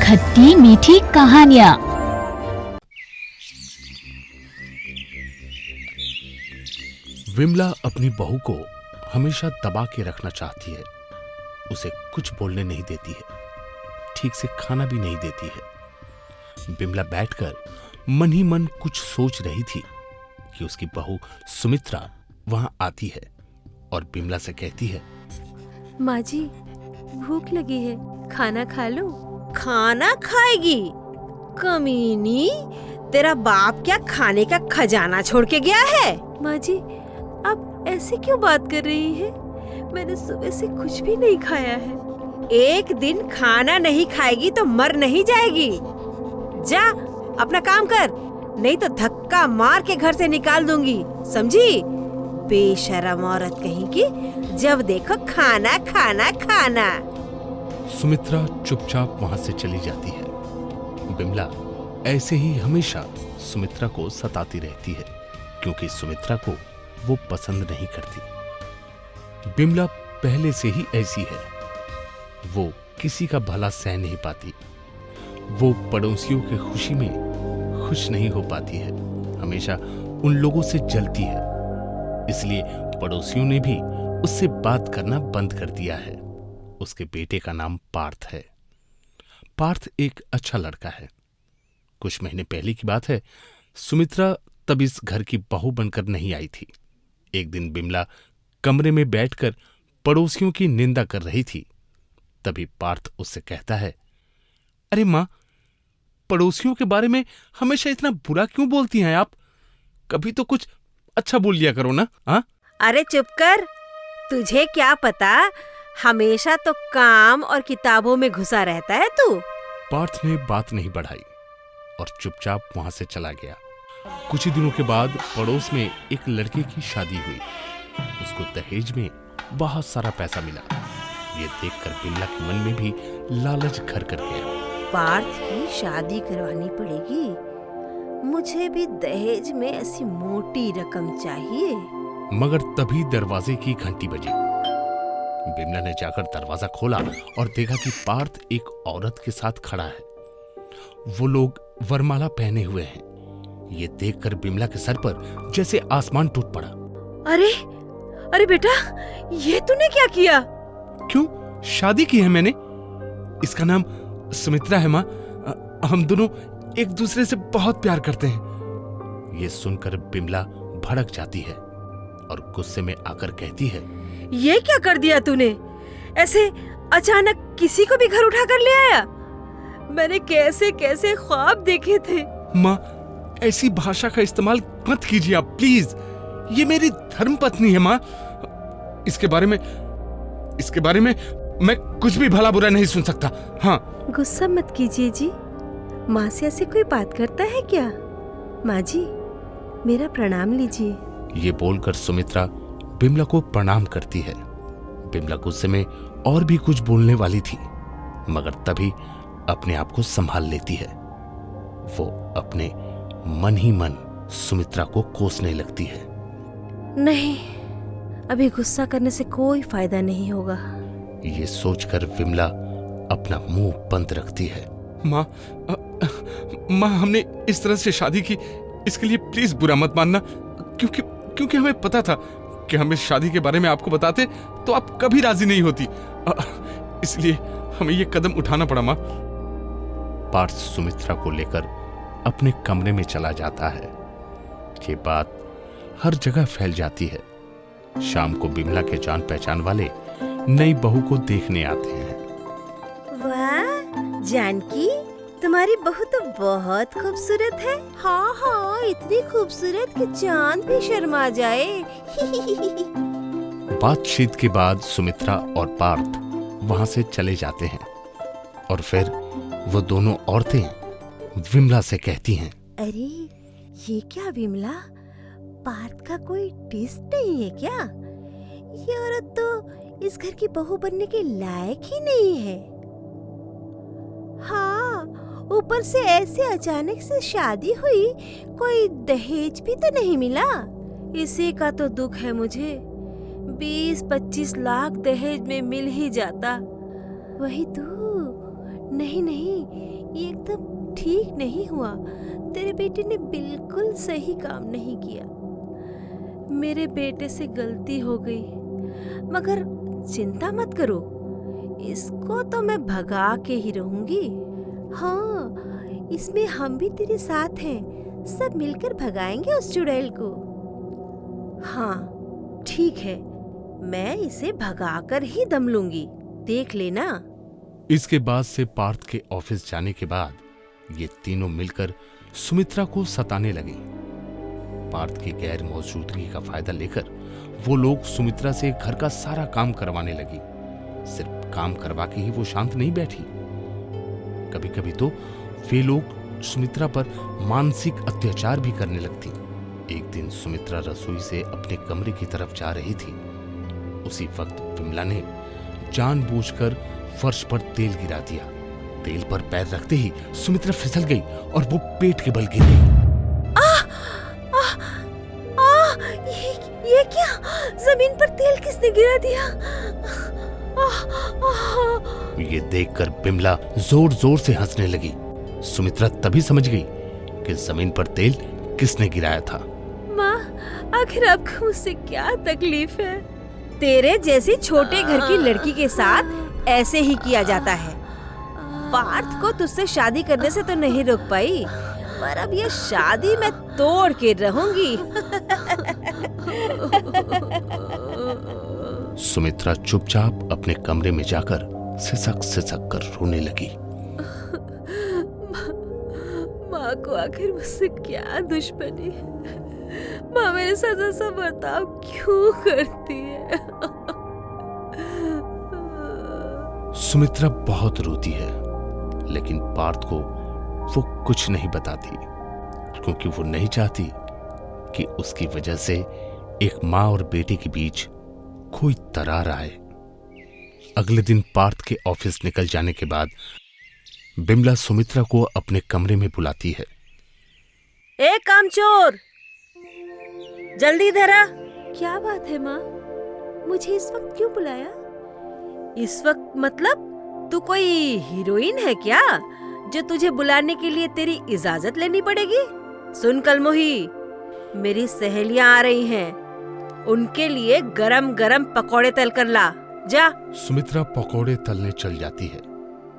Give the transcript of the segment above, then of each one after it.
खट्टी मीठी कहानियाँ। विमला अपनी बहू को हमेशा दबा के रखना चाहती है। उसे कुछ बोलने नहीं देती है, ठीक से खाना भी नहीं देती है। विमला बैठकर मन ही मन कुछ सोच रही थी कि उसकी बहू सुमित्रा वहां आती है और विमला से कहती है, माँ जी, भूख लगी है, खाना खा लो। खाना खाएगी? कमीनी, तेरा बाप क्या खाने का खजाना छोड़ के गया है? माँ जी, आप ऐसे क्यों बात कर रही हैं? मैंने सुबह से कुछ भी नहीं खाया है। एक दिन खाना नहीं खाएगी तो मर नहीं जाएगी। जा अपना काम कर, नहीं तो धक्का मार के घर से निकाल दूंगी, समझी? बेशरम औरत कहीं की, जब देखो खाना खाना खाना। सुमित्रा चुपचाप वहां से चली जाती है। विमला ऐसे ही हमेशा सुमित्रा को सताती रहती है, क्योंकि सुमित्रा को वो पसंद नहीं करती। विमला पहले से ही ऐसी है। वो किसी का भला सह नहीं पाती। वो पड़ोसियों की खुशी में खुश नहीं हो पाती है, हमेशा उन लोगों से जलती है। इसलिए पड़ोसियों ने भी उससे बात करना बंद कर दिया है। उसके बेटे का नाम पार्थ है। पार्थ एक अच्छा लड़का है। कुछ महीने पहले की बात है, सुमित्रा तब इस घर की बहू बनकर नहीं आई थी। एक दिन विमला कमरे में बैठकर पड़ोसियों की निंदा कर रही थी। तभी पार्थ उससे कहता है, अरे मां, पड़ोसियों के बारे में हमेशा इतना बुरा क्यों बोलती हैं आप? कभी तो कुछ अच्छा बोल लिया करो ना। हाँ, अरे चुप कर, तुझे क्या पता, हमेशा तो काम और किताबों में घुसा रहता है तू। पार्थ ने बात नहीं बढ़ाई और चुपचाप वहां से चला गया। कुछ ही दिनों के बाद पड़ोस में एक लड़के की शादी हुई। उसको दहेज में बहुत सारा पैसा मिला। ये देखकर विमला के मन में भी लालच घर कर गया। पार्थ की शादी करवानी पड़ेगी। मुझे भी दहेज में ऐसी मोटी रकम चाहिए। मगर तभी दरवाजे की घंटी बजी। विमला ने जाकर दरवाजा खोला और देखा कि पार्थ एक औरत के साथ खड़ा है। वो लोग वरमाला पहने हुए हैं। ये देखकर विमला के सर पर जैसे आसमान टूट पड़ा। अरे अरे बेटा, ये तूने क्या किया? क्यों? शादी की है मैंने। इसका नाम सुमित्रा है माँ। हम दोनों एक दूसरे से बहुत प्यार करते हैं। ये सुनकर विमला भड़क जाती है और गुस्से में आकर कहती है, ये क्या कर दिया तूने? ऐसे अचानक किसी को भी घर उठा कर ले आया? मैंने कैसे कैसे ख्वाब देखे थे। माँ, ऐसी भाषा का इस्तेमाल मत कीजिए आप, प्लीज। ये मेरी धर्मपत्नी है माँ। इसके बारे में मैं कुछ भी भला बुरा नहीं सुन सकता। हाँ। गुस्सा मत कीजिए जी। माँ से ऐसे कोई बात करता है क्या? माँ जी, मेरा प्रणाम लीजिए। ये बोलकर सुमित्रा विमला को प्रणाम करती है। विमला गुस्से में और भी कुछ बोलने वाली थी, मगर तभी अपने आप को संभाल लेती है। वो अपने मन ही मन सुमित्रा को कोसने लगती है। नहीं, अभी गुस्सा करने से कोई फायदा नहीं होगा। ये सोचकर विमला अपना मुंह बंद रखती है। माँ, हमने इस तरह से शादी की, इसके लिए प्लीज बुरा मत मानना, क्योंकि हमें पता था कि हम इस शादी के बारे में आपको बताते तो आप कभी राजी नहीं होती, इसलिए हमें ये कदम उठाना पड़ा माँ। पार्थ सुमित्रा को लेकर अपने कमरे में चला जाता है। ये बात हर जगह फैल जाती है। शाम को विमला के जान पहचान वाले नई बहू को देखने आते हैं। वाह जानकी, तुम्हारी बहू तो बहुत खूबसूरत है। हाँ हाँ, इतनी खूबसूरत कि चांद भी शर्मा जाए। बातचीत के बाद सुमित्रा और पार्थ वहां से चले जाते हैं और फिर वो दोनों औरतें विमला से कहती हैं, अरे ये क्या विमला, पार्थ का कोई टेस्ट नहीं है क्या? ये औरत तो इस घर की बहू बनने के लायक ही नहीं है। हाँ, ऊपर से ऐसे अचानक से शादी हुई, कोई दहेज भी तो नहीं मिला। इसी का तो दुख है मुझे। 20-25 लाख दहेज में मिल ही जाता वही तो। नहीं नहीं, ये एकदम ठीक नहीं हुआ। तेरे बेटे ने बिल्कुल सही काम नहीं किया। मेरे बेटे से गलती हो गई, मगर चिंता मत करो, इसको तो मैं भगा के ही रहूंगी। हाँ, इसमें हम भी तेरे साथ हैं, सब मिलकर भगाएंगे उस चुड़ैल को। हाँ ठीक है, मैं इसे भगाकर ही दम लूंगी, देख लेना। इसके बाद से पार्थ के ऑफिस जाने के बाद ये तीनों मिलकर सुमित्रा को सताने लगे। पार्थ की गैर मौजूदगी का फायदा लेकर वो लोग सुमित्रा से घर का सारा काम करवाने लगी। सिर्फ काम करवा के ही वो शांत नहीं बैठी, कभी कभी तो वे लोग सुमित्रा पर मानसिक अत्याचार भी करने लगती। एक दिन सुमित्रा रसोई से अपने कमरे की तरफ जा रही थी। उसी वक्त विमला ने जानबूझकर फर्श पर तेल गिरा दिया। तेल पर पैर रखते ही सुमित्रा फिसल गई और वो पेट के बल गिर गई। ये क्या? जमीन पर तेल किसने गिरा दिया? ये देखकर बिमला जोर जोर से हंसने लगी। सुमित्रा तभी समझ गई कि जमीन पर तेल किसने गिराया था। माँ, आखिर आपको मुझसे क्या तकलीफ है? तेरे जैसी छोटे घर की लड़की के साथ ऐसे ही किया जाता है। पार्थ को तुझसे शादी करने से तो नहीं रोक पाई, पर अब ये शादी मैं तोड़ के रहूंगी। सुमित्रा चुपचाप अपने कमरे में जाकर सिसक सिसक कर रोने लगी। माँ को आखिर मुझसे क्या दुश्मनी है? माँ मेरे साथ ऐसा बर्ताव क्यों करती है? सुमित्रा बहुत रोती है, लेकिन पार्थ को वो कुछ नहीं बताती, क्योंकि वो नहीं चाहती कि उसकी वजह से एक माँ और बेटे के बीच कोई दरार आए। अगले दिन पार्थ के ऑफिस निकल जाने के बाद बिमला सुमित्रा को अपने कमरे में बुलाती है। ए कामचोर, जल्दी इधर आ। क्या बात है माँ? मुझे इस वक्त क्यों बुलाया? इस वक्त मतलब तू कोई हीरोइन है क्या, जो तुझे बुलाने के लिए तेरी इजाजत लेनी पड़ेगी? सुन कलमोही, मेरी सहेलियां आ रही हैं, उनके लिए गरम गरम पकौड़े तल कर ला, जा। सुमित्रा पकौड़े तलने चल जाती है।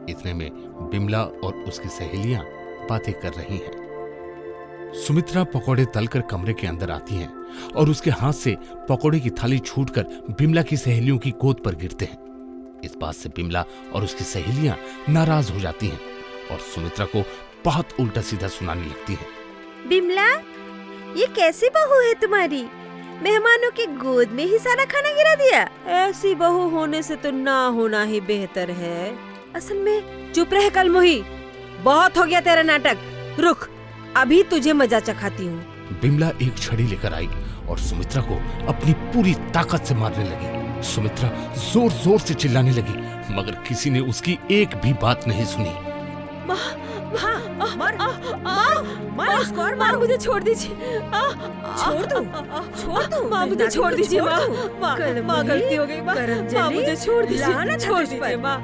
इतने में बिमला और उसकी सहेलियां बातें कर रही हैं। सुमित्रा पकौड़े तलकर कमरे के अंदर आती हैं और उसके हाथ से पकौड़े की थाली छूटकर बिमला की सहेलियों की गोद पर गिरते हैं। इस बात से बिमला और उसकी सहेलियां नाराज हो जाती हैं और सुमित्रा को बहुत उल्टा सीधा सुनाने लगती हैं। बिमला, ये कैसी बहू है तुम्हारी? मेहमानों के गोद में ही सारा खाना गिरा दिया। ऐसी बहू होने से तो ना होना ही बेहतर है। असल में चुप रह कलमोही, बहुत हो गया तेरा नाटक। रुक, अभी तुझे मजा चखाती हूँ। बिमला एक छड़ी लेकर आई और सुमित्रा को अपनी पूरी ताकत से मारने लगी। सुमित्रा जोर जोर से चिल्लाने लगी, मगर किसी ने उसकी एक भी बात नहीं सुनी। मार उसको और मार, मुझे छोड़ दीजिए। छोड़ दो माँ, मुझे छोड़ दीजिए माँ, गलती हो गई माँ, मुझे छोड़ दीजिए, छोड़ दीजिए माँ।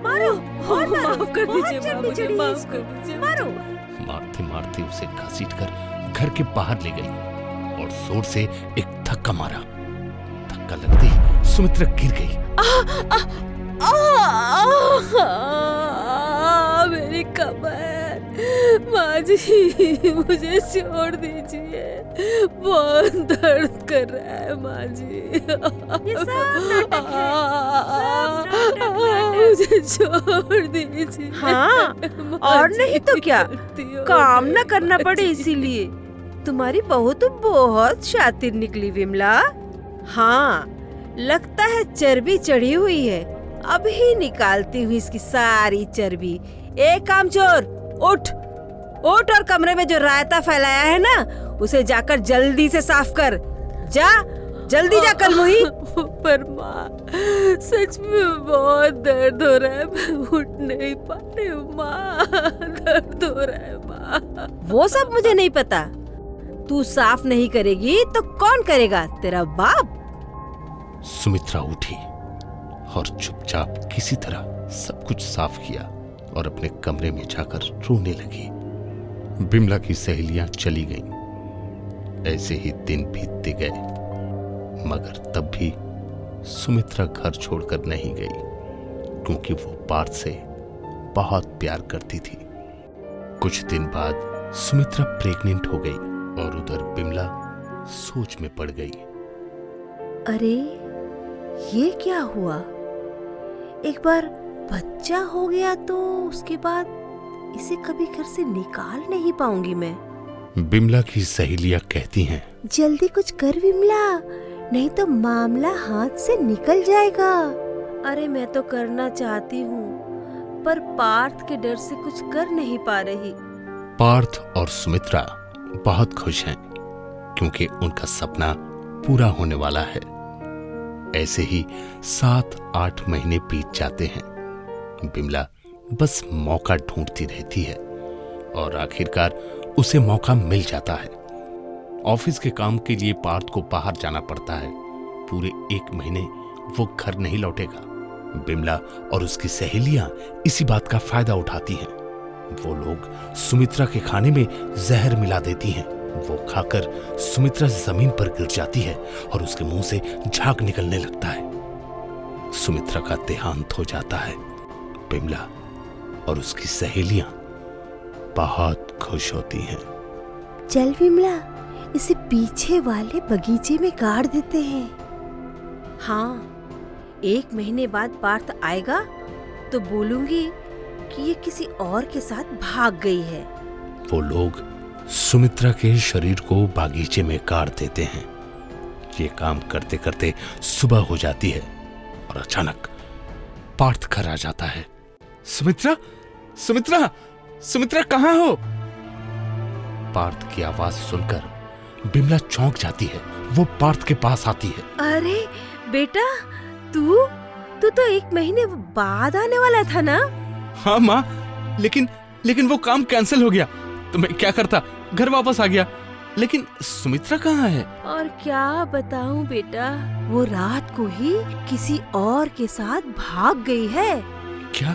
मारो, माफ कर दीजिए माँ, मुझे माफ कर दीजिए, मारो। मारते मारते उसे घसीटकर घर के बाहर ले गई और जोर से एक धक्का मारा। धक्का लगते ही सुमित्रा गिर गई। मेरी कमर, माँ जी मुझे छोड़ दीजिए, बहुत दर्द कर रहा है माँ जी। ये सब नाटक है, मुझे छोड़ दीजिए। हाँ, और नहीं तो क्या, काम न करना पड़े इसीलिए। तुम्हारी बहू तो बहुत शातिर निकली विमला। हाँ, लगता है चर्बी चढ़ी हुई है, अभी निकालती हूँ इसकी सारी चर्बी। एक कामचोर, उठ उठ और कमरे में जो रायता फैलाया है ना, उसे जाकर जल्दी से साफ कर। जा, जल्दी जा कलमोही। पर माँ, सच में बहुत दर्द हो रहा है, मैं उठ नहीं पा रही हूँ माँ, दर्द हो रहा है माँ। वो सब मुझे नहीं पता, तू साफ नहीं करेगी तो कौन करेगा? तेरा बाप। सुमित्रा उठी और चुपचाप किसी तरह सब कुछ साफ किया और अपने कमरे में जाकर रोने लगी। बिमला की सहेलियां चली गईं। ऐसे ही दिन बीतते गए, मगर तब भी सुमित्रा घर छोड़कर नहीं गई, क्योंकि वो पार्थ से बहुत प्यार करती थी। कुछ दिन बाद सुमित्रा प्रेग्नेंट हो गई और उधर बिमला सोच में पड़ गई। अरे ये क्या हुआ? एक बार बच्चा हो गया तो उसके बाद इसे कभी घर से निकाल नहीं पाऊंगी मैं। बिमला की सहेलियां कहती हैं, जल्दी कुछ कर विमला, नहीं तो मामला हाथ से निकल जाएगा। अरे मैं तो करना चाहती हूँ, पर पार्थ के डर से कुछ कर नहीं पा रही। पार्थ और सुमित्रा बहुत खुश हैं, क्योंकि उनका सपना पूरा होने वाला है। ऐसे ही 7-8 महीने बीत जाते हैं। बिमला बस मौका ढूंढती रहती है और आखिरकार उसे मौका मिल जाता है। ऑफिस के काम के लिए पार्थ को बाहर जाना पड़ता है। पूरे 1 महीने वो घर नहीं लौटेगा। बिमला और उसकी सहेलियां इसी बात का फायदा उठाती हैं। वो लोग सुमित्रा के खाने में जहर मिला देती हैं। वो खाकर सुमित्रा जमीन पर गिर जाती है और उसके मुंह से झाग निकलने लगता है। सुमित्रा का देहांत हो जाता है। बिमला और उसकी सहेलियां बहुत खुश होती हैं। चल विमला, इसे पीछे वाले बगीचे में गाड़ देते हैं। हाँ, 1 महीने बाद पार्थ आएगा तो बोलूंगी कि ये किसी और के साथ भाग गई है। वो लोग सुमित्रा के शरीर को बागीचे में गाड़ देते हैं। ये काम करते करते सुबह हो जाती है और अचानक पार्थ घर आ जाता है। सुमित्रा, सुमित्रा, सुमित्रा कहाँ हो? पार्थ की आवाज सुनकर बिमला चौंक जाती है। वो पार्थ के पास आती है। अरे बेटा, तू तो 1 महीने बाद आने वाला था ना? हाँ माँ, लेकिन वो काम कैंसिल हो गया तो मैं क्या करता, घर वापस आ गया। लेकिन सुमित्रा कहाँ है? और क्या बताऊं बेटा, वो रात को ही किसी और के साथ भाग गई है। क्या?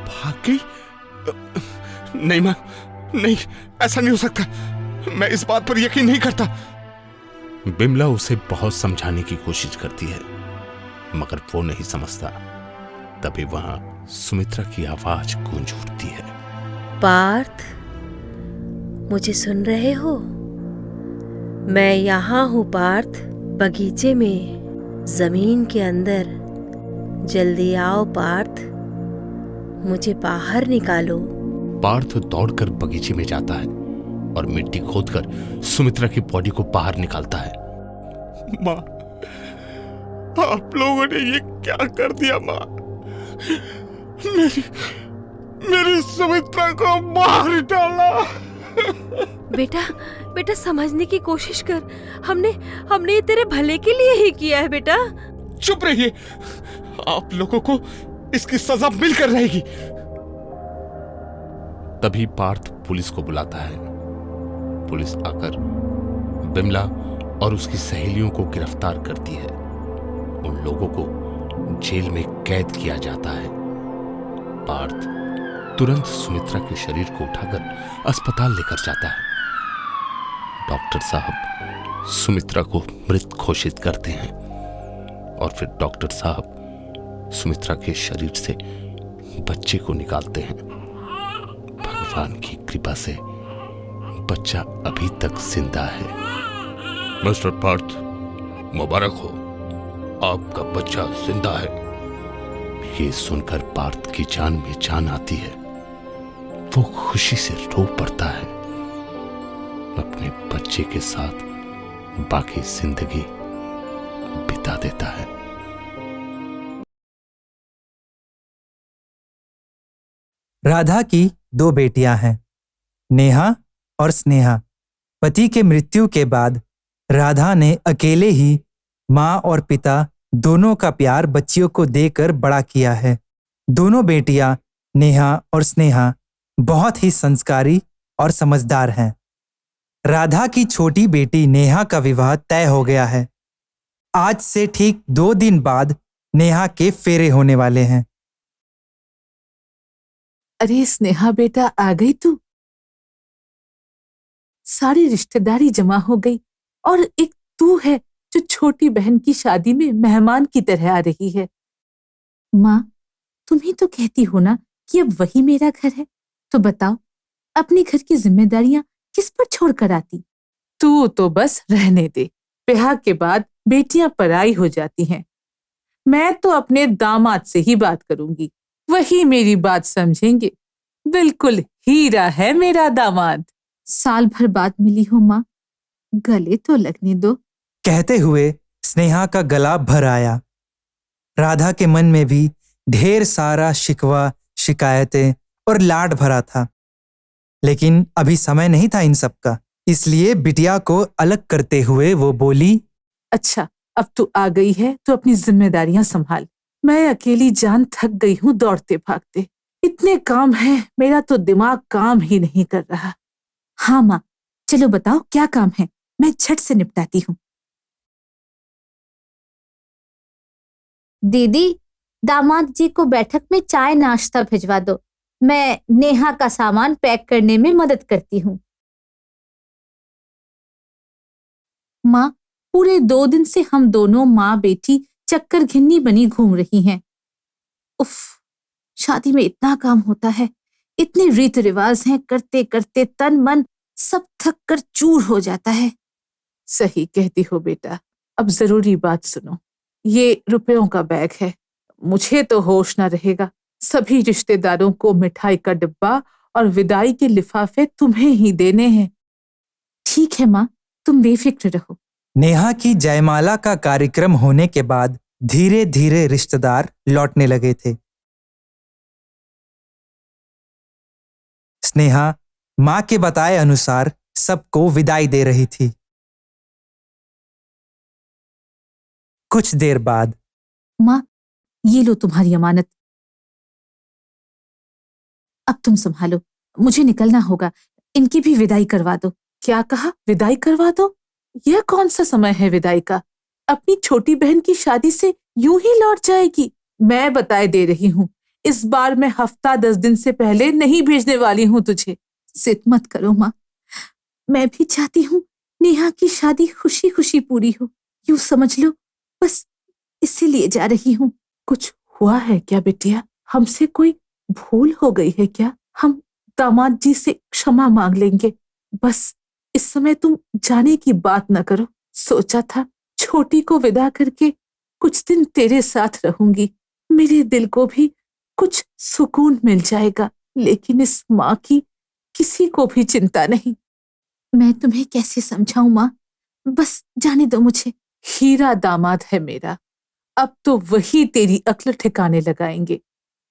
भाग गई? नहीं माँ, नहीं, ऐसा नहीं हो सकता। मैं इस बात पर यकीन नहीं करता। बिमला उसे बहुत समझाने की कोशिश करती है, मगर वो नहीं समझता। तभी वहां सुमित्रा की आवाज गूंज उठती है। पार्थ, मुझे सुन रहे हो? मैं यहाँ हूँ पार्थ, बगीचे में, जमीन के अंदर। जल्दी आओ पार्थ, मुझे बाहर निकालो। पार्थ दौड़कर बगीचे में जाता है और मिट्टी खोदकर सुमित्रा की बॉडी को बाहर निकालता है। माँ, आप लोगों ने ये क्या कर दिया माँ? मेरी सुमित्रा को बाहर डाला। बेटा समझने की कोशिश कर। हमने ये तेरे भले के लिए ही किया है बेटा। चुप रहिए, आप लोगों को इसकी सजा मिलकर रहेगी। तभी पार्थ पुलिस को बुलाता है। पुलिस आकर बिमला और उसकी सहेलियों को गिरफ्तार करती है। उन लोगों को जेल में कैद किया जाता है। पार्थ तुरंत सुमित्रा के शरीर को उठाकर अस्पताल लेकर जाता है। डॉक्टर साहब सुमित्रा को मृत घोषित करते हैं और फिर डॉक्टर साहब सुमित्रा के शरीर से बच्चे को निकालते हैं। भगवान की कृपा से बच्चा अभी तक जिंदा है। मिस्टर पार्थ, मुबारक हो, आपका बच्चा जिंदा है। ये सुनकर पार्थ की जान में जान आती है। वो खुशी से रो पड़ता है। अपने बच्चे के साथ बाकी जिंदगी बिता देता है। राधा की 2 बेटियां हैं, नेहा और स्नेहा। पति के मृत्यु के बाद राधा ने अकेले ही माँ और पिता दोनों का प्यार बच्चियों को देकर बड़ा किया है। दोनों बेटियां नेहा और स्नेहा बहुत ही संस्कारी और समझदार हैं। राधा की छोटी बेटी नेहा का विवाह तय हो गया है। आज से ठीक 2 दिन बाद नेहा के फेरे होने वाले हैं। अरे स्नेहा बेटा, आ गई तू? सारी रिश्तेदारी जमा हो गई और एक तू है जो छोटी बहन की शादी में मेहमान की तरह आ रही है। माँ, तुम ही तो कहती हो ना कि अब वही मेरा घर है, तो बताओ अपने घर की जिम्मेदारियां किस पर छोड़कर आती? तू तो बस रहने दे, ब्याह के बाद बेटियां पराई हो जाती हैं। मैं तो अपने दामाद से ही बात करूंगी, वही मेरी बात समझेंगे। बिल्कुल हीरा है मेरा दामाद। साल भर बाद मिली हो माँ, गले तो लगने दो। कहते हुए स्नेहा का गला भर आया। राधा के मन में भी ढेर सारा शिकवा, शिकायतें और लाड भरा था, लेकिन अभी समय नहीं था इन सब का। इसलिए बिटिया को अलग करते हुए वो बोली, अच्छा, अब तू आ गई है तो अपनी जिम्मेदारियां संभाल। मैं अकेली जान थक गई हूँ दौड़ते भागते। इतने काम हैं, मेरा तो दिमाग काम ही नहीं कर रहा। हाँ माँ, चलो बताओ क्या काम है, मैं झट से निपटाती हूँ। दीदी, दामाद जी को बैठक में चाय नाश्ता भिजवा दो। मैं नेहा का सामान पैक करने में मदद करती हूँ। माँ, पूरे 2 दिन से हम दोनों माँ बेटी चक्कर घिन्नी बनी घूम रही हैं। उफ, शादी में इतना काम होता है, इतने रीत रिवाज हैं, करते करते तन मन सब थक कर चूर हो जाता है। सही कहती हो बेटा। अब जरूरी बात सुनो, ये रुपयों का बैग है। मुझे तो होश ना रहेगा। सभी रिश्तेदारों को मिठाई का डिब्बा और विदाई के लिफाफे तुम्हें ही देने हैं। ठीक है माँ, तुम बेफिक्र रहो। नेहा की जयमाला का कार्यक्रम होने के बाद धीरे धीरे रिश्तेदार लौटने लगे थे। स्नेहा मां के बताए अनुसार सबको विदाई दे रही थी। कुछ देर बाद, माँ, ये लो तुम्हारी अमानत। अब तुम संभालो, मुझे निकलना होगा। इनकी भी विदाई करवा दो। क्या कहा? विदाई करवा दो? यह कौन सा समय है विदाई का? अपनी छोटी बहन की शादी से यूं ही लौट जाएगी? मैं बताए दे रही हूँ, इस बार मैं हफ्ता 10 दिन से पहले नहीं भेजने वाली हूँ तुझे। जिद मत करो माँ, मैं भी चाहती हूँ नेहा की शादी खुशी खुशी पूरी हो। यूं समझ लो बस इसीलिए जा रही हूँ। कुछ हुआ है क्या बिटिया? हमसे कोई भूल हो गई है क्या? हम दामाद जी से क्षमा मांग लेंगे। बस इस समय तुम जाने की बात न करो। सोचा था छोटी को विदा करके कुछ दिन तेरे साथ रहूंगी, मेरे दिल को भी कुछ सुकून मिल जाएगा। लेकिन इस माँ की किसी को भी चिंता नहीं। मैं तुम्हें कैसे समझाऊं माँ? बस जाने दो मुझे। हीरा दामाद है मेरा, अब तो वही तेरी अक्ल ठिकाने लगाएंगे।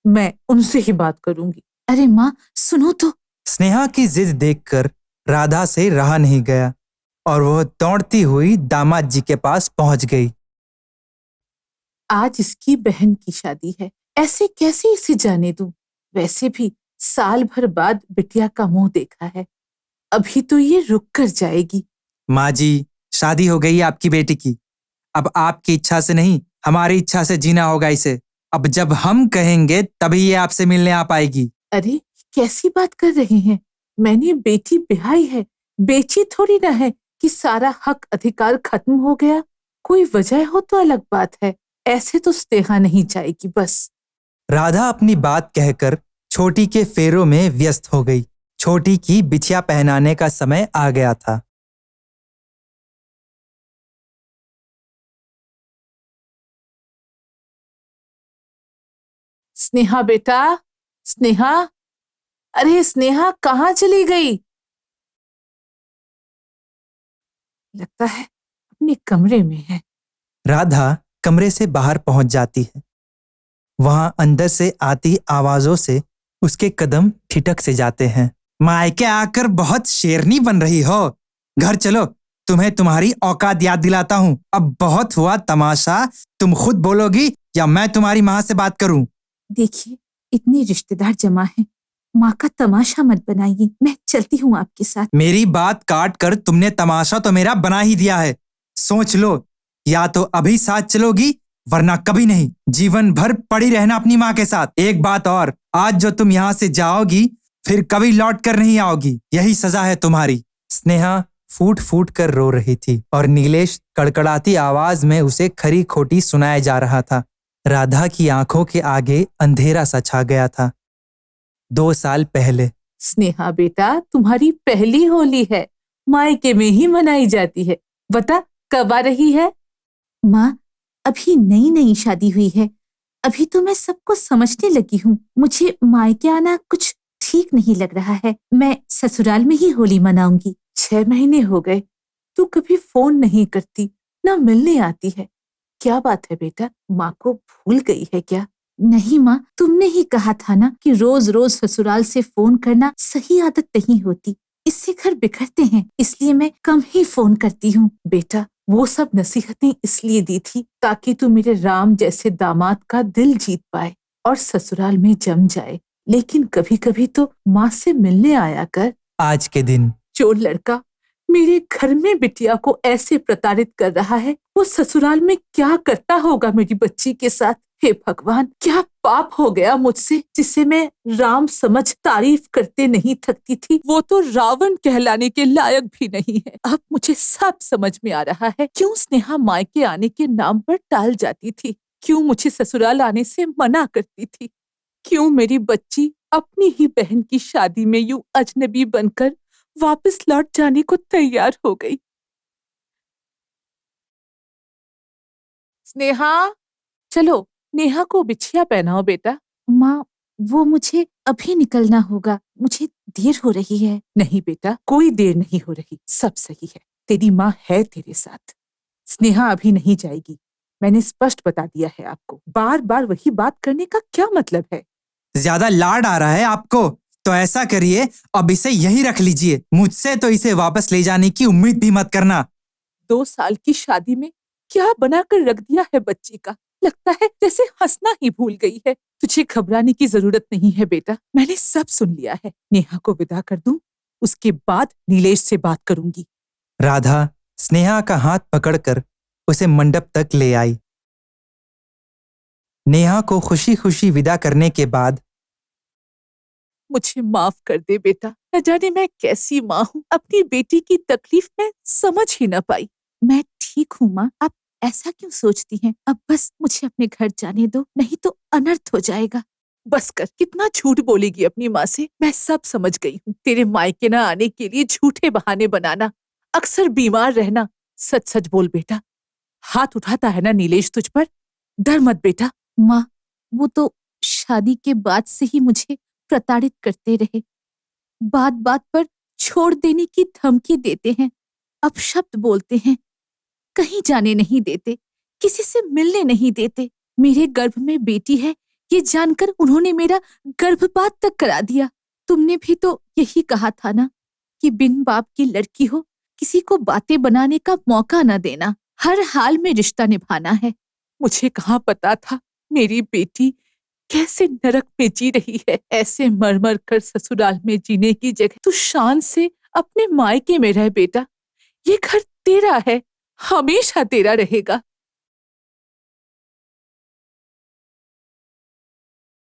मैं उनसे ही बात करूंगी। अरे माँ सुनो तो। स्नेहा की जिद देखकर राधा से रहा नहीं गया और वह दौड़ती हुई दामाद जी के पास पहुंच गई। आज इसकी बहन की शादी है, ऐसे कैसे इसे जाने दूं? वैसे भी साल भर बाद बिटिया का मुंह देखा है, अभी तो ये रुक कर जाएगी। माँ जी, शादी हो गई आपकी बेटी की। अब आपकी इच्छा से नहीं, हमारी इच्छा से जीना होगा इसे। अब जब हम कहेंगे तभी ये आपसे मिलने आ पाएगी। अरे कैसी बात कर रहे हैं? मैंने बेटी ब्याही है, बेची थोड़ी ना है कि सारा हक अधिकार खत्म हो गया। कोई वजह हो तो अलग बात है, ऐसे तो स्नेहा नहीं जाएगी बस। राधा अपनी बात कहकर छोटी के फेरों में व्यस्त हो गई। छोटी की बिछिया पहनाने का समय आ गया था। स्नेहा बेटा, स्नेहा, अरे स्नेहा कहाँ चली गई? लगता है अपने कमरे में है। राधा कमरे से बाहर पहुंच जाती है। वहां अंदर से आती आवाजों से उसके कदम ठिठक से जाते हैं। मायके आकर बहुत शेरनी बन रही हो। घर चलो, तुम्हें तुम्हारी औकात याद दिलाता हूँ। अब बहुत हुआ तमाशा। तुम खुद बोलोगी या मैं तुम्हारी माँ से बात करूं? देखिए इतने रिश्तेदार जमा हैं, माँ का तमाशा मत बनाइए। मैं चलती हूँ आपके साथ। मेरी बात काट कर तुमने तमाशा तो मेरा बना ही दिया है। सोच लो, या तो अभी साथ चलोगी वरना कभी नहीं। जीवन भर पड़ी रहना अपनी माँ के साथ। एक बात और, आज जो तुम यहाँ से जाओगी फिर कभी लौट कर नहीं आओगी, यही सजा है तुम्हारी। स्नेहा फूट फूट कर रो रही थी और नीलेश कड़कड़ाती आवाज में उसे खरी खोटी सुनाया जा रहा था। राधा की आंखों के आगे अंधेरा सा छा गया था। 2 साल पहले। स्नेहा बेटा, तुम्हारी पहली होली है, मायके में ही मनाई जाती है। बता कब आ रही है? माँ, अभी नई नई शादी हुई है, अभी तो मैं सबको समझने लगी हूँ। मुझे मायके आना कुछ ठीक नहीं लग रहा है। मैं ससुराल में ही होली मनाऊंगी। 6 महीने हो गए, तू कभी फोन नहीं करती, ना मिलने आती है। क्या बात है बेटा, माँ को भूल गई है क्या? नहीं माँ, तुमने ही कहा था ना कि रोज रोज ससुराल से फोन करना सही आदत नहीं होती, इससे घर बिखरते हैं, इसलिए मैं कम ही फोन करती हूँ। बेटा, वो सब नसीहतें इसलिए दी थी ताकि तू मेरे राम जैसे दामाद का दिल जीत पाए और ससुराल में जम जाए। लेकिन कभी कभी तो माँ से मिलने आया कर। आज के दिन जो लड़का मेरे घर में बिटिया को ऐसे प्रताड़ित कर रहा है, वो ससुराल में क्या करता होगा मेरी बच्ची के साथ। हे भगवान, क्या पाप हो गया मुझसे, जिसे मैं राम समझ तारीफ करते नहीं थकती थी, वो तो रावण कहलाने के लायक भी नहीं है। अब मुझे सब समझ में आ रहा है क्यों स्नेहा मायके आने के नाम पर टाल जाती थी, क्यों मुझे ससुराल आने से मना करती थी, क्यों मेरी बच्ची अपनी ही बहन की शादी में यूं अजनबी बनकर वापस लौट जाने को तैयार हो गई। स्नेहा, चलो नेहा को बिछिया पहनाओ बेटा। माँ, वो मुझे अभी निकलना होगा, मुझे देर हो रही है। नहीं बेटा, कोई देर नहीं हो रही, सब सही है, तेरी माँ है तेरे साथ। स्नेहा अभी नहीं जाएगी, मैंने स्पष्ट बता दिया है आपको। बार बार वही बात करने का क्या मतलब है? ज्यादा लाड आ रहा है आपको तो ऐसा करिए, अब इसे यही रख लीजिए। मुझसे तो इसे वापस ले जाने की उम्मीद भी मत करना। 2 साल की शादी में क्या बनाकर रख दिया है बच्ची का, लगता है जैसे हंसना ही भूल गई है। तुझे घबराने की जरूरत नहीं है बेटा, मैंने सब सुन लिया है। नेहा को विदा कर दूं, उसके बाद नीलेश से बात करूंगी। राधा स्नेहा का हाथ पकड़कर उसे मंडप तक ले आई। नेहा को खुशी खुशी विदा करने के बाद, मुझे माफ कर दे बेटा, न जाने मैं कैसी माँ हूँ, अपनी बेटी की तकलीफ में समझ ही न पाई। मैं ठीक हूँ माँ, आप ऐसा क्यों सोचती हैं? अब बस मुझे अपने घर जाने दो, नहीं तो अनर्थ हो जाएगा। बस कर, कितना झूठ बोलेगी अपनी माँ से। मैं सब समझ गई हूँ, तेरे मायके न आने के लिए झूठे बहाने बनाना, अक्सर बीमार रहना। सच सच बोल बेटा, हाथ उठाता है ना नीलेश तुझ पर? डर मत बेटा। माँ, वो तो शादी के बाद से ही मुझे प्रताड़ित करते रहे, बात बात पर छोड़ देने की धमकी देते हैं, अपशब्द बोलते हैं, कहीं जाने नहीं देते, किसी से मिलने नहीं देते। मेरे गर्भ में बेटी है ये जानकर उन्होंने मेरा गर्भपात तक करा दिया। तुमने भी तो यही कहा था ना कि बिन बाप की लड़की हो, किसी को बातें बनाने का मौका न देना, हर हाल में रिश्ता निभाना है। मुझे कहाँ पता था मेरी बेटी कैसे नरक में जी रही है। ऐसे मर मर कर ससुराल में जीने की जगह तू शान से अपने मायके में रह बेटा। ये घर तेरा है, हमेशा तेरा रहेगा।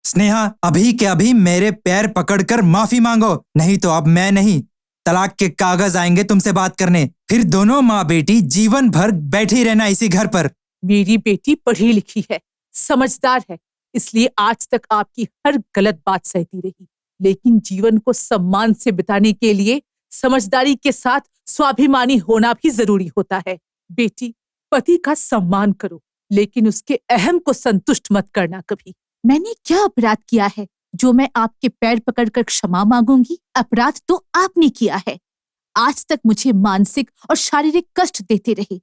स्नेहा अभी के अभी मेरे पैर पकड़कर माफी मांगो, नहीं तो अब मैं नहीं, तलाक के कागज आएंगे तुमसे बात करने। फिर दोनों माँ बेटी जीवन भर बैठी रहना इसी घर पर। मेरी बेटी पढ़ी लिखी है, समझदार है, इसलिए आज तक आपकी हर गलत बात सहती रही। लेकिन जीवन को सम्मान से बिताने के लिए समझदारी के साथ स्वाभिमानी होना भी जरूरी होता है। बेटी, पति का सम्मान करो, लेकिन उसके अहम को संतुष्ट मत करना कभी। मैंने क्या अपराध किया है जो मैं आपके पैर पकड़कर क्षमा मांगूंगी? अपराध तो आपने किया है, आज तक मुझे मानसिक और शारीरिक कष्ट देते रहे।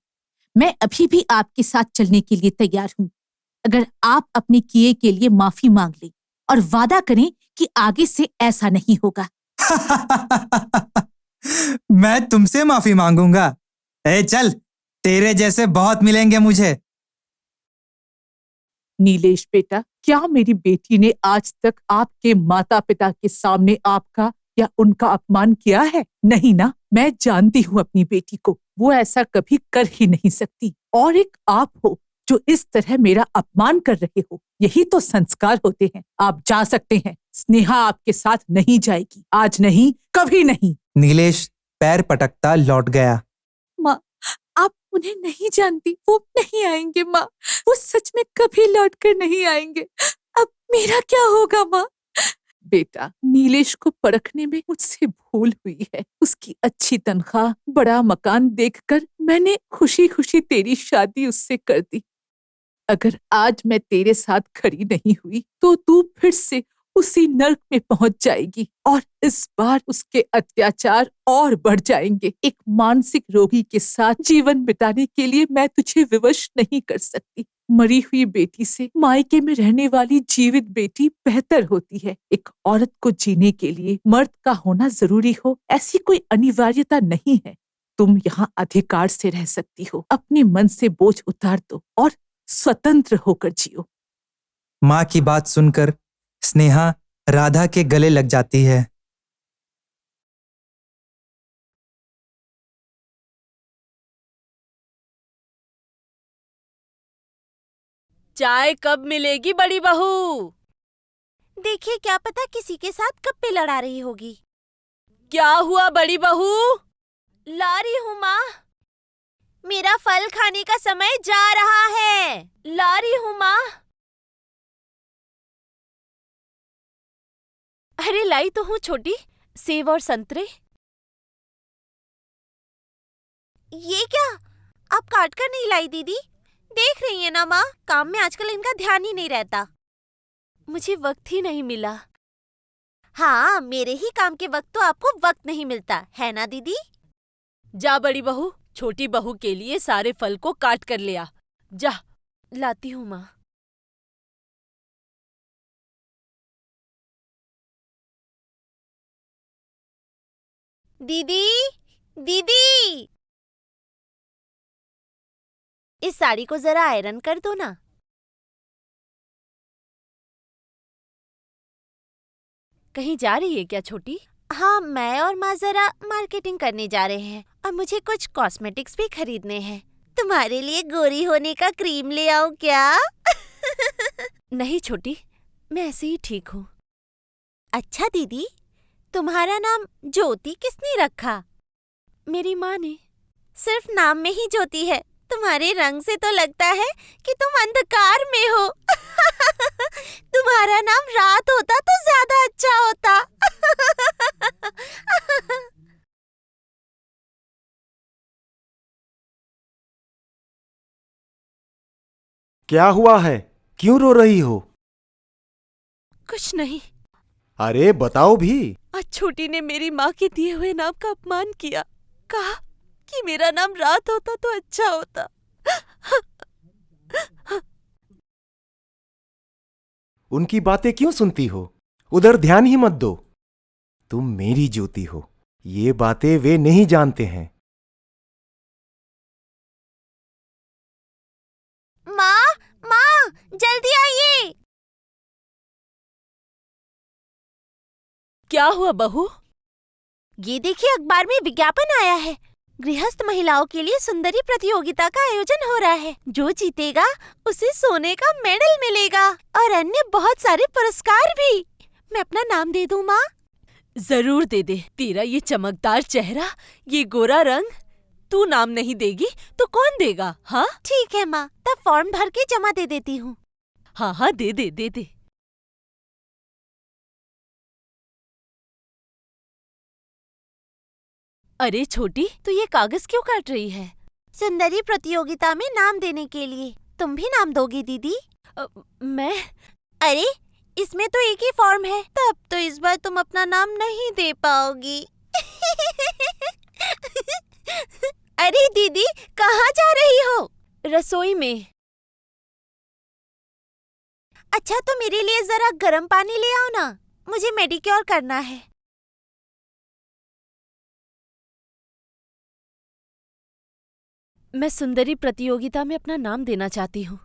मैं अभी भी आपके साथ चलने के लिए तैयार हूँ, अगर आप अपने किए के लिए माफी मांग लें और वादा करें कि आगे से ऐसा नहीं होगा। मैं तुमसे माफी मांगूंगा? ए चल, तेरे जैसे बहुत मिलेंगे मुझे। नीलेश बेटा, क्या मेरी बेटी ने आज तक आपके माता पिता के सामने आपका या उनका अपमान किया है? नहीं ना, मैं जानती हूँ अपनी बेटी को, वो ऐसा कभी कर ही नहीं सकती। और एक आप हो जो इस तरह मेरा अपमान कर रहे हो। यही तो संस्कार होते हैं। आप जा सकते हैं। स्नेहा आपके साथ नहीं जाएगी, आज नहीं, कभी नहीं। नीलेश पैर पटकता लौट गया। माँ, आप उन्हें नहीं जानती, वो नहीं आएंगे माँ, वो सच में कभी लौट कर नहीं आएंगे। अब मेरा क्या होगा माँ? बेटा, नीलेश को परखने में मुझसे भूल हुई है। उसकी अच्छी तनख्वाह, बड़ा मकान देखकर मैंने खुशी खुशी तेरी शादी उससे कर दी। अगर आज मैं तेरे साथ खड़ी नहीं हुई तो तू फिर से उसी नर्क में पहुंच जाएगी और इस बार उसके अत्याचार और बढ़ जाएंगे। एक मानसिक रोगी के साथ जीवन बिताने के लिए मैं तुझे विवश नहीं कर सकती। मरी हुई बेटी से मायके में रहने वाली जीवित बेटी बेहतर होती है। एक औरत को जीने के लिए मर्द का होना जरूरी हो, ऐसी कोई अनिवार्यता नहीं है। तुम यहाँ अधिकार से रह सकती हो। अपने मन से बोझ उतार दो और स्वतंत्र होकर जियो। माँ की बात सुनकर स्नेहा राधा के गले लग जाती है। चाय कब मिलेगी बड़ी बहू? देखिए, क्या पता किसी के साथ कब पे लड़ा रही होगी। क्या हुआ बड़ी बहू? ला रही हूँ माँ। मेरा फल खाने का समय जा रहा है। ला रही हूँ माँ। अरे लाई तो हूँ छोटी, सेब और संतरे। ये क्या, आप काट कर नहीं लाई दीदी? देख रही है ना माँ, काम में आजकल इनका ध्यान ही नहीं रहता। मुझे वक्त ही नहीं मिला। हाँ, मेरे ही काम के वक्त तो आपको वक्त नहीं मिलता है ना दीदी? जा बड़ी बहू, छोटी बहू के लिए सारे फल को काट कर ले आ। जा। लाती हूँ माँ। दीदी, दीदी, इस साड़ी को जरा आयरन कर दो ना। कहीं जा रही है क्या छोटी? हाँ, मैं और माँ जरा मार्केटिंग करने जा रहे हैं और मुझे कुछ कॉस्मेटिक्स भी खरीदने हैं। तुम्हारे लिए गोरी होने का क्रीम ले आऊं क्या? नहीं छोटी, मैं ऐसे ही ठीक हूँ। अच्छा दीदी, तुम्हारा नाम ज्योति किसने रखा? मेरी माँ ने। सिर्फ नाम में ही ज्योति है, तुम्हारे रंग से तो लगता है कि तुम अंधकार में हो। तुम्हारा नाम रात होता तो ज्यादा अच्छा होता। क्या हुआ है? क्यों रो रही हो? कुछ नहीं। अरे बताओ भी। आज छोटी ने मेरी माँ के दिए हुए नाम का अपमान किया। कहा कि मेरा नाम रात होता तो अच्छा होता। उनकी बातें क्यों सुनती हो? उधर ध्यान ही मत दो। तुम मेरी ज्योति हो, ये बातें वे नहीं जानते हैं। माँ, माँ, जल्दी आइए। क्या हुआ बहू? ये देखिए, अखबार में विज्ञापन आया है। गृहस्थ महिलाओं के लिए सुंदरी प्रतियोगिता का आयोजन हो रहा है। जो जीतेगा उसे सोने का मेडल मिलेगा और अन्य बहुत सारे पुरस्कार भी। मैं अपना नाम दे दूं माँ? जरूर दे दे। तेरा ये चमकदार चेहरा, ये गोरा रंग, तू नाम नहीं देगी तो कौन देगा? हाँ ठीक है माँ, तब फॉर्म भर के जमा दे देती हूँ। हाँ हाँ, दे दे दे दे। अरे छोटी, तू ये कागज क्यों काट रही है? सुंदरी प्रतियोगिता में नाम देने के लिए। तुम भी नाम दोगी दीदी? मैं? अरे, इसमें तो एक ही फॉर्म है, तब तो इस बार तुम अपना नाम नहीं दे पाओगी। अरे दीदी, कहाँ जा रही हो? रसोई में। अच्छा, तो मेरे लिए जरा गर्म पानी ले आओ ना, मुझे मेडिक्योर करना है। मैं सुंदरी प्रतियोगिता में अपना नाम देना चाहती हूँ।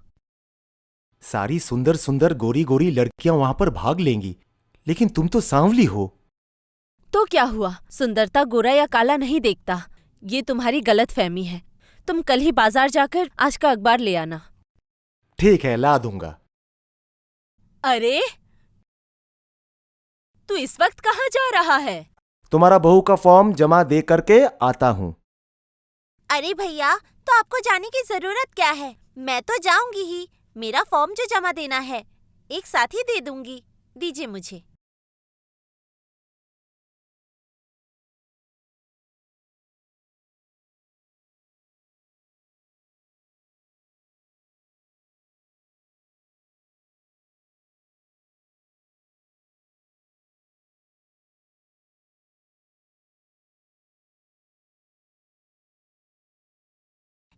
सारी सुंदर सुंदर गोरी गोरी लड़कियां वहां पर भाग लेंगी, लेकिन तुम तो सांवली हो। तो क्या हुआ? सुंदरता गोरा या काला नहीं देखता। ये तुम्हारी गलतफहमी है। तुम कल ही बाजार जाकर आज का अखबार ले आना। ठीक है, ला दूंगा। अरे, तू इस वक्त कहाँ जा रहा है? तुम्हारा बहू का फॉर्म जमा दे करके आता हूँ। अरे भैया, तो आपको जाने की जरूरत क्या है? मैं तो जाऊंगी ही। मेरा फॉर्म जो जमा देना है एक साथ ही दे दूंगी। दीजिए मुझे।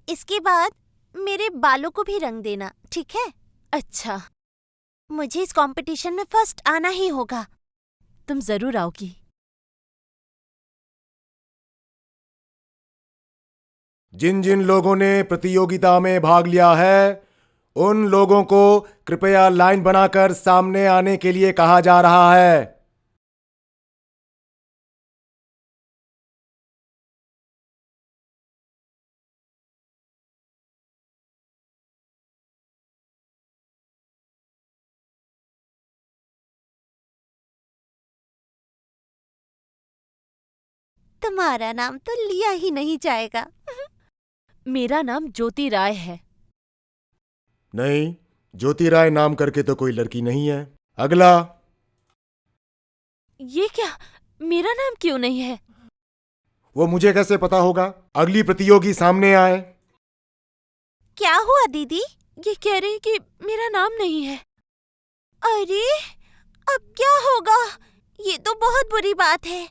इसके बाद मेरे बालों को भी रंग देना, ठीक है? अच्छा, मुझे इस कंपटीशन में फर्स्ट आना ही होगा। तुम जरूर आओगी। जिन जिन लोगों ने प्रतियोगिता में भाग लिया है उन लोगों को कृपया लाइन बनाकर सामने आने के लिए कहा जा रहा है। तुम्हारा नाम तो लिया ही नहीं जाएगा। मेरा नाम ज्योति राय है। नहीं, ज्योति राय नाम करके तो कोई लड़की नहीं है। अगला। ये क्या? मेरा नाम क्यों नहीं है? वो मुझे कैसे पता होगा? अगली प्रतियोगी सामने आए। क्या हुआ दीदी? ये कह रही कि मेरा नाम नहीं है। अरे, अब क्या होगा? ये तो बहुत बुरी बात है।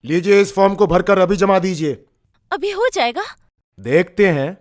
लीजिए, इस फॉर्म को भरकर अभी जमा दीजिए। अभी हो जाएगा? देखते हैं।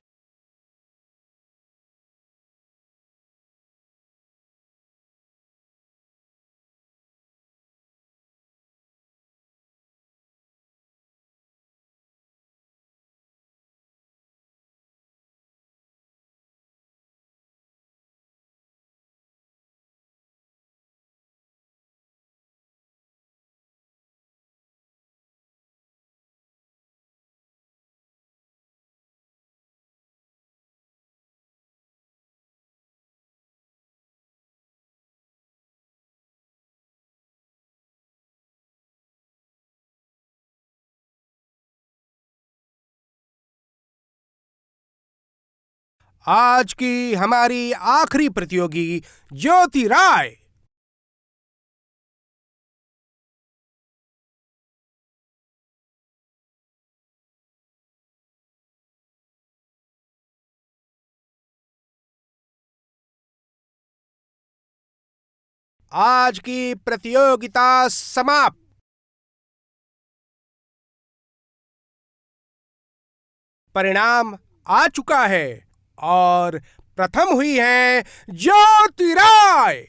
आज की हमारी आखिरी प्रतियोगी ज्योति राय। आज की प्रतियोगिता समाप्त। परिणाम आ चुका है और प्रथम हुई है ज्योति राय।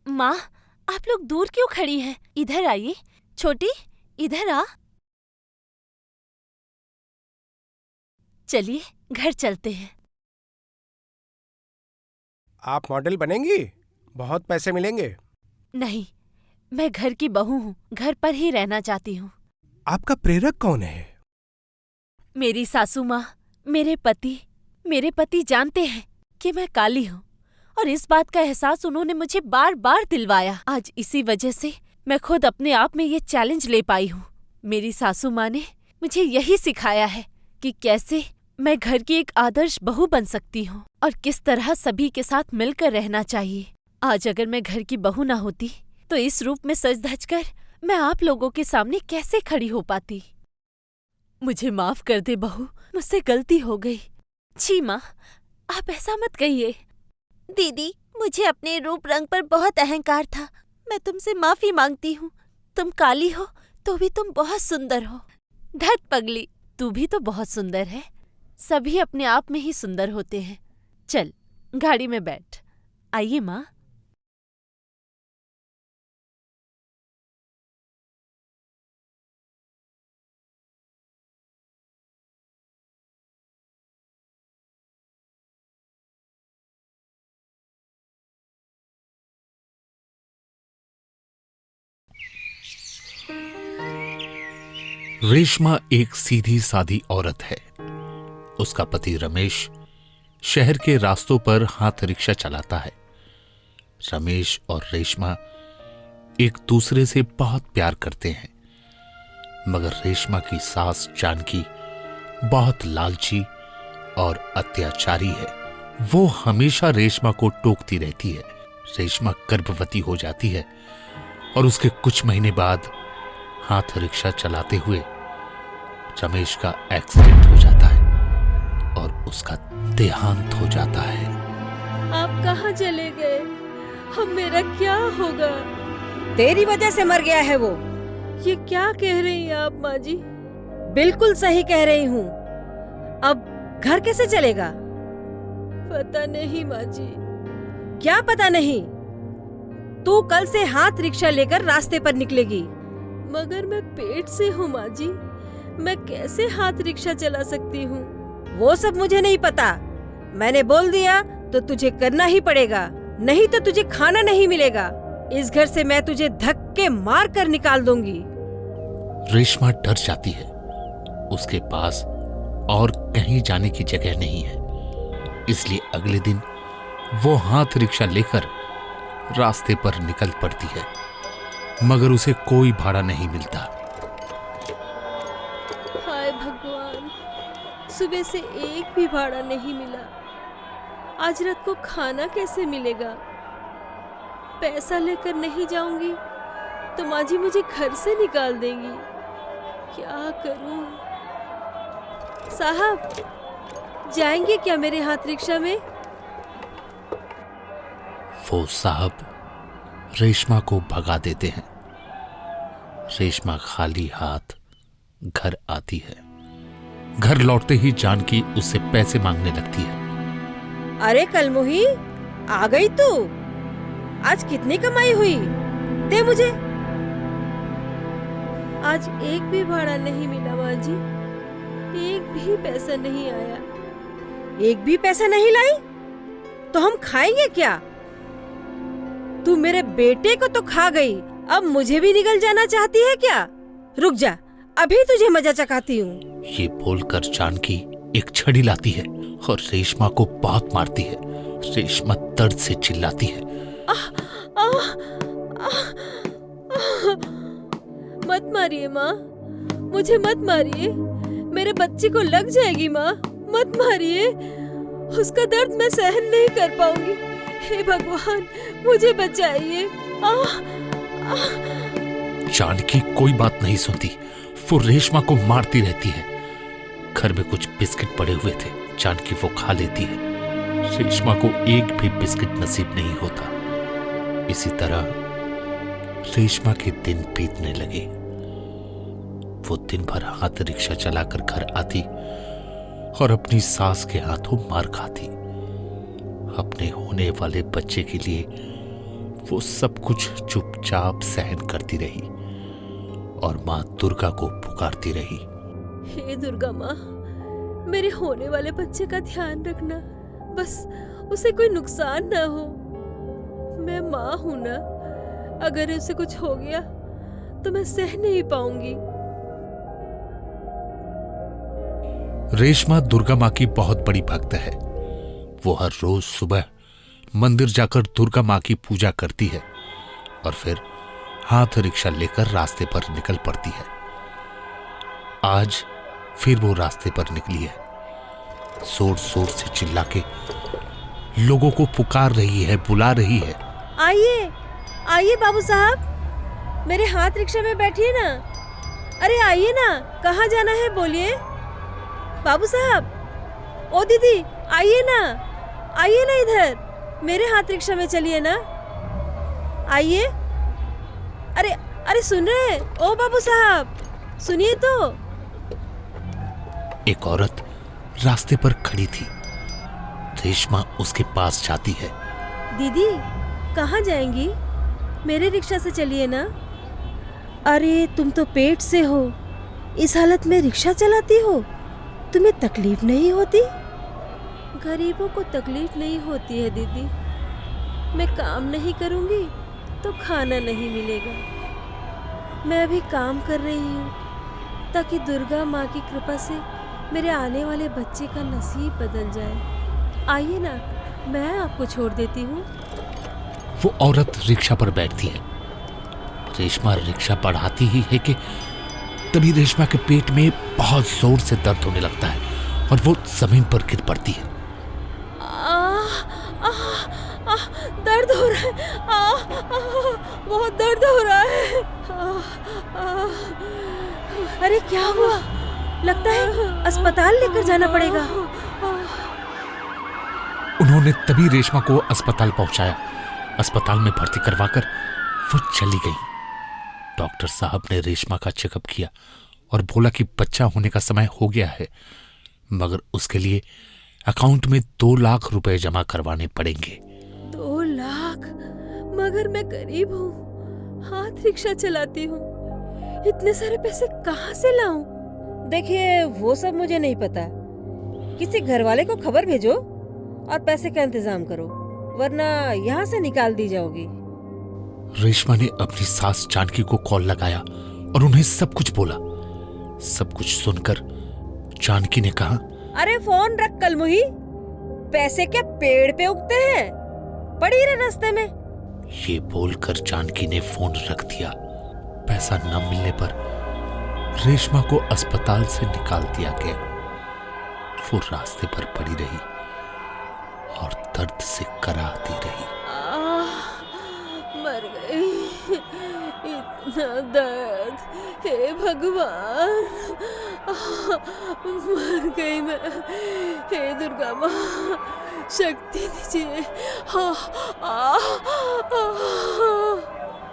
माँ, आप लोग दूर क्यों खड़ी हैं? इधर आइए। छोटी, इधर आ। चलिए, घर चलते हैं। आप मॉडल बनेंगी? बहुत पैसे मिलेंगे। नहीं, मैं घर की बहू हूँ, घर पर ही रहना चाहती हूँ। आपका प्रेरक कौन है? मेरी सासू माँ, मेरे पति जानते हैं कि मैं काली हूँ और इस बात का एहसास उन्होंने मुझे बार बार दिलवाया। आज इसी वजह से मैं खुद अपने आप में ये चैलेंज ले पाई हूँ। मेरी सासू माँ ने मुझे यही सिखाया है कि कैसे मैं घर की एक आदर्श बहू बन सकती हूँ और किस तरह सभी के साथ मिलकर रहना चाहिए। आज अगर मैं घर की बहू ना होती तो इस रूप में सज धज कर मैं आप लोगों के सामने कैसे खड़ी हो पाती। मुझे माफ कर दे बहू, मुझसे गलती हो गई। छी माँ, आप ऐसा मत कहिए। दीदी, मुझे अपने रूप रंग पर बहुत अहंकार था। मैं तुमसे माफी मांगती हूँ। तुम काली हो तो भी तुम बहुत सुंदर हो। धत पगली, तू भी तो बहुत सुंदर है। सभी अपने आप में ही सुंदर होते हैं। चल गाड़ी में बैठ। आइए माँ। रेशमा एक सीधी सादी औरत है। उसका पति रमेश शहर के रास्तों पर हाथ रिक्शा चलाता है। रमेश और रेशमा एक दूसरे से बहुत प्यार करते हैं, मगर रेशमा की सास जानकी बहुत लालची और अत्याचारी है। वो हमेशा रेशमा को टोकती रहती है। रेशमा गर्भवती हो जाती है और उसके कुछ महीने बाद हाथ रिक्शा चलाते हुए रमेश का एक्सीडेंट हो जाता है और उसका देहांत हो जाता है। आप कहाँ चले गए? अब मेरा क्या होगा? तेरी वजह से मर गया है वो। ये क्या कह रही हैं आप माँ जी? बिल्कुल सही कह रही हूँ। अब घर कैसे चलेगा? पता नहीं माँ जी। क्या पता नहीं? तू कल से हाथ रिक्शा लेकर रास्ते पर निकलेगी। मगर मैं पेट से हूँ माँ जी, मैं कैसे हाथ रिक्शा चला सकती हूँ? वो सब मुझे नहीं पता। मैंने बोल दिया तो तुझे करना ही पड़ेगा, नहीं तो तुझे खाना नहीं मिलेगा। इस घर से मैं तुझे धक्के मार कर निकाल दूंगी। रेशमा डर जाती है। उसके पास और कहीं जाने की जगह नहीं है, इसलिए अगले दिन वो हाथ रिक्शा लेकर रास्ते पर निकल पड़ती है, मगर उसे कोई भाड़ा नहीं मिलता। हाय भगवान, सुबह से एक भी भाड़ा नहीं मिला। आज रात को खाना कैसे मिलेगा? पैसा लेकर नहीं जाऊंगी तो माँ जी मुझे घर से निकाल देंगी। क्या करूं? साहब, जाएंगे क्या मेरे हाथ रिक्शा में? वो साहब रेशमा को भगा देते हैं। रेशमा खाली हाथ घर आती है। घर लौटते ही जानकी उससे पैसे मांगने लगती है। अरे कलमुही, आ गई तू? आज कितनी कमाई हुई? दे मुझे। आज एक भी भाड़ा नहीं मिला माँ जी, एक भी पैसा नहीं आया। एक भी पैसा नहीं लाई तो हम खाएंगे क्या? तू मेरे बेटे को तो खा गई, अब मुझे भी निकल जाना चाहती है क्या? रुक जा, अभी तुझे मजा चखाती हूँ। ये बोलकर जानकी एक छड़ी लाती है और रेशमा को बहुत मारती है। रेशमा दर्द से चिल्लाती है। मत मारिए माँ, मुझे मत मारिए। मेरे बच्चे को लग जाएगी माँ, मत मारिए। उसका दर्द मैं सहन नहीं कर पाऊंगी। हे भगवान, मुझे बचाइए। जानकी कोई बात नहीं सुनती, वो रेशमा को मारती रहती है। घर में कुछ बिस्किट पड़े हुए थे, जानकी वो खा लेती है। रेशमा को एक भी बिस्किट नसीब नहीं होता। इसी तरह रेशमा के दिन बीतने लगे। वो दिन भर हाथ रिक्शा चलाकर घर आती और अपनी सास के हाथों मार खाती। अपने होने वाले बच्चे के लिए वो सब कुछ चुपचाप सहन करती रही और माँ दुर्गा को पुकारती रही। हे दुर्गा माँ, मेरे होने वाले बच्चे का ध्यान रखना, बस उसे कोई नुकसान ना हो। मैं माँ हूं ना, अगर उसे कुछ हो गया तो मैं सह नहीं पाऊंगी। रेशमा दुर्गा माँ की बहुत बड़ी भक्त है। वो हर रोज सुबह मंदिर जाकर दुर्गा माँ की पूजा करती है और फिर हाथ रिक्शा लेकर रास्ते पर निकल पड़ती है। आज फिर वो रास्ते पर निकली है। जोर जोर से चिल्ला के लोगों को पुकार रही है, बुला रही है। आइए आइए बाबू साहब, मेरे हाथ रिक्शा में बैठिए ना। अरे आइए ना, कहाँ जाना है बोलिए। बाबू साहब, ओ दीदी, आइए ना, आइए ना इधर, मेरे हाथ रिक्शा में चलिए ना, आइए। अरे अरे सुन रहे? ओ बाबू साहब, सुनिए तो। एक औरत रास्ते पर खड़ी थी। रेशमा उसके पास जाती है। दीदी कहाँ जाएंगी? मेरे रिक्शा से चलिए ना। अरे तुम तो पेट से हो, इस हालत में रिक्शा चलाती हो, तुम्हें तकलीफ नहीं होती? गरीबों को तकलीफ नहीं होती है दीदी। मैं काम नहीं करूँगी तो खाना नहीं मिलेगा। मैं अभी काम कर रही हूँ ताकि दुर्गा माँ की कृपा से मेरे आने वाले बच्चे का नसीब बदल जाए। आइए ना, मैं आपको छोड़ देती हूँ। वो औरत रिक्शा पर बैठती है। रेशमा रिक्शा बढ़ाती ही है कि तभी रेशमा के पेट में बहुत जोर से दर्द होने लगता है और वो जमीन पर गिर पड़ती है। दर्द हो रहा है, बहुत दर्द हो रहा है। अरे क्या हुआ? लगता है अस्पताल लेकर जाना पड़ेगा। उन्होंने तभी रेशमा को अस्पताल पहुंचाया। अस्पताल में भर्ती करवाकर वो चली गई। डॉक्टर साहब ने रेशमा का चेकअप किया और बोला कि बच्चा होने का समय हो गया है, मगर उसके लिए अकाउंट में 2 लाख रुपए जमा करवाने पड़ेंगे। 2 लाख? मगर मैं गरीब हूँ, हाथ रिक्शा चलाती हूँ, इतने सारे पैसे कहाँ से लाऊं? देखिए वो सब मुझे नहीं पता। किसी घर वाले को खबर भेजो और पैसे का इंतजाम करो, वरना यहाँ से निकाल दी जाओगी। रेशमा ने अपनी सास जानकी को कॉल लगाया और उन्हें सब कुछ बोला। सब कुछ सुनकर जानकी ने कहा, अरे फोन रख कलमुही, पैसे क्या पेड़ पे उगते हैं? पड़ी रहे रास्ते में। ये बोलकर जानकी ने फोन रख दिया। पैसा न मिलने पर रेशमा को अस्पताल से निकाल दिया गया। वो रास्ते पर पड़ी रही और दर्द से कराहती रही। मर गई, इतना दर्द, हे भगवान, मर गई मैं। हे दुर्गा माँ, शक्ति दीजिए।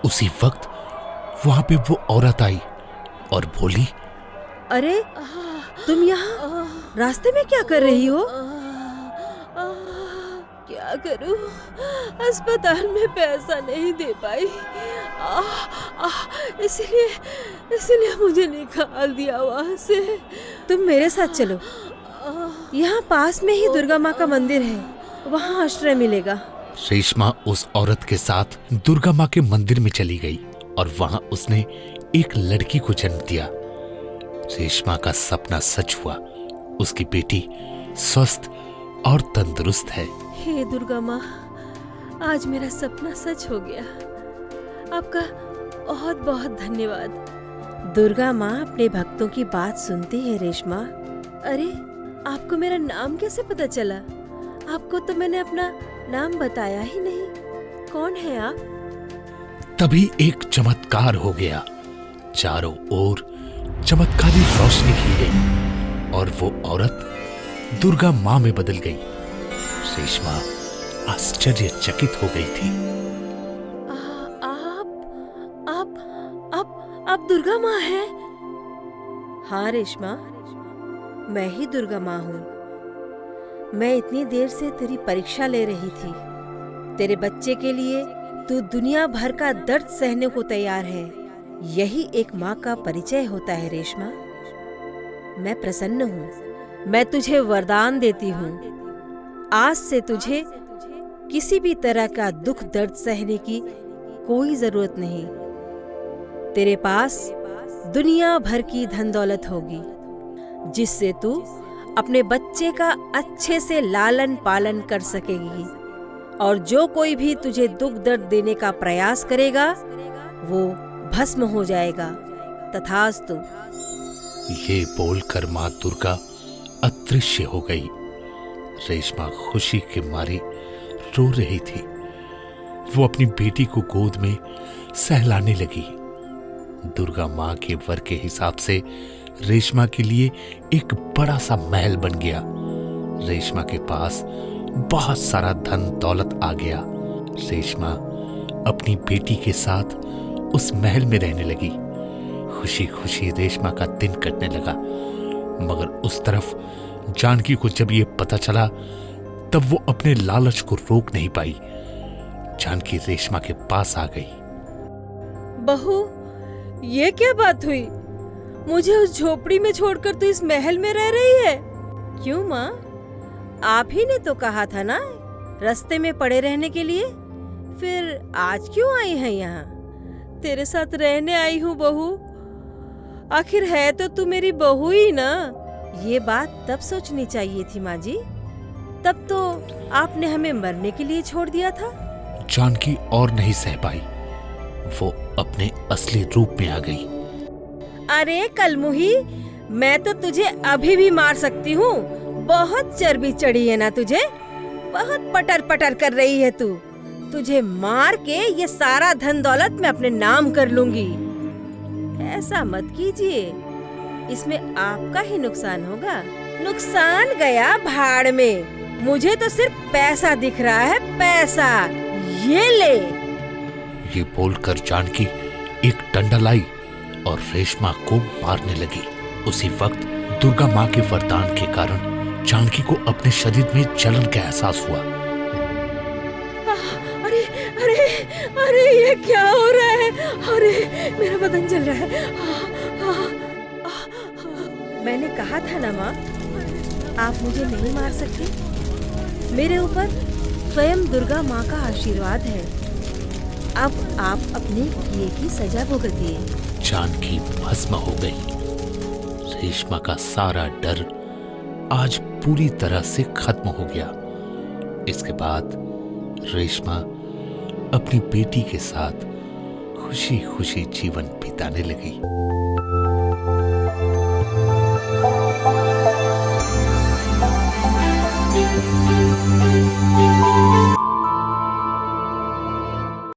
उसी वक्त वहां पे वो औरत आई और बोली, अरे तुम यहाँ रास्ते में क्या कर रही हो? क्या करूं, अस्पताल में पैसा नहीं दे पाई, इसलिए मुझे निकाल दिया वहां से। तुम मेरे साथ चलो, यहाँ पास में ही दुर्गा माँ का मंदिर है, वहाँ आश्रय मिलेगा। रेशमा उस औरत के साथ दुर्गा माँ के मंदिर में चली गई और वहां उसने एक लड़की को जन्म दिया। रेशमा का सपना सच हुआ। उसकी बेटी स्वस्थ और तंदुरुस्त है। हे दुर्गा माँ, आज मेरा सपना सच हो गया। आपका बहुत बहुत धन्यवाद। दुर्गा माँ अपने भक्तों की बात सुनती है। रेशमा, अरे आपको मेरा नाम कैसे पता चला? आपको तो मैंने अपना नाम बताया ही नहीं। कौन है आप? तभी एक चमत्कार हो गया। चारों ओर चमत्कारी रोशनी खिल गई और वो औरत दुर्गा माँ में बदल गई। रेशमा आश्चर्यचकित हो गई थी। आप दुर्गा माँ हैं? हाँ रेशमा, मैं ही दुर्गा माँ हूँ। मैं इतनी देर से तेरी परीक्षा ले रही थी। तेरे बच्चे के लिए तू दुनिया भर का दर्द सहने को तैयार है। यही एक माँ का परिचय होता है रेशमा। मैं प्रसन्न हूँ। मैं तुझे वरदान देती हूँ, आज से तुझे किसी भी तरह का दुख दर्द सहने की कोई जरूरत नहीं। तेरे पास दुनिया भर की धन दौलत होगी, जिससे तू अपने बच्चे का अच्छे से लालन पालन कर सकेगी। और जो कोई भी तुझे दुख दर्द देने का प्रयास करेगा वो भस्म हो जाएगा। तथास्तु। ये बोलकर माँ दुर्गा अदृश्य हो गई। रेशमा खुशी के मारे रो रही थी। वो अपनी बेटी को गोद में सहलाने लगी। दुर्गा माँ के वर के हिसाब से रेशमा के लिए एक बड़ा सा महल बन गया। रेशमा के पास बहुत सारा धन दौलत आ गया। रेशमा अपनी बेटी के साथ उस महल में रहने लगी। खुशी खुशी रेशमा का दिन कटने लगा। मगर उस तरफ जानकी को जब ये पता चला तब वो अपने लालच को रोक नहीं पाई। जानकी रेशमा के पास आ गई। बहू, ये क्या बात हुई? मुझे उस झोपड़ी में छोड़कर तू इस महल में रह रही है? क्यों माँ, आप ही ने तो कहा था ना रास्ते में पड़े रहने के लिए। फिर आज क्यों आई है यहाँ? तेरे साथ रहने आई हूँ बहू। आखिर है तो तू मेरी बहू ही ना। ये बात तब सोचनी चाहिए थी माँ जी, तब तो आपने हमें मरने के लिए छोड़ दिया था। जानकी और नहीं सह पाई, वो अपने असली रूप में आ गई। अरे कलमुही, मैं तो तुझे अभी भी मार सकती हूँ। बहुत चर्बी चढ़ी है ना तुझे, बहुत पटर पटर कर रही है तू। तुझे मार के ये सारा धन दौलत मैं अपने नाम कर लूंगी। ऐसा मत कीजिए, इसमें आपका ही नुकसान होगा। नुकसान गया भाड़ में, मुझे तो सिर्फ पैसा दिख रहा है, पैसा। ये ले। ये बोलकर जानकी एक डंडा लाई और रेशमा को मारने लगी। उसी वक्त दुर्गा माँ के वरदान के कारण जानकी को अपने शरीर में जलन का एहसास हुआ। अरे अरे अरे, ये क्या हो रहा है? अरे मेरा बदन जल रहा है। मैंने कहा था ना माँ, आप मुझे नहीं मार सकती। मेरे ऊपर स्वयं दुर्गा माँ का आशीर्वाद है। अब आप अपने किए की सजा भुगतिए। जानकी भस्म हो गई। रेशमा का सारा डर आज पूरी तरह से खत्म हो गया। इसके बाद रेशमा अपनी बेटी के साथ खुशी खुशी जीवन बिताने लगी।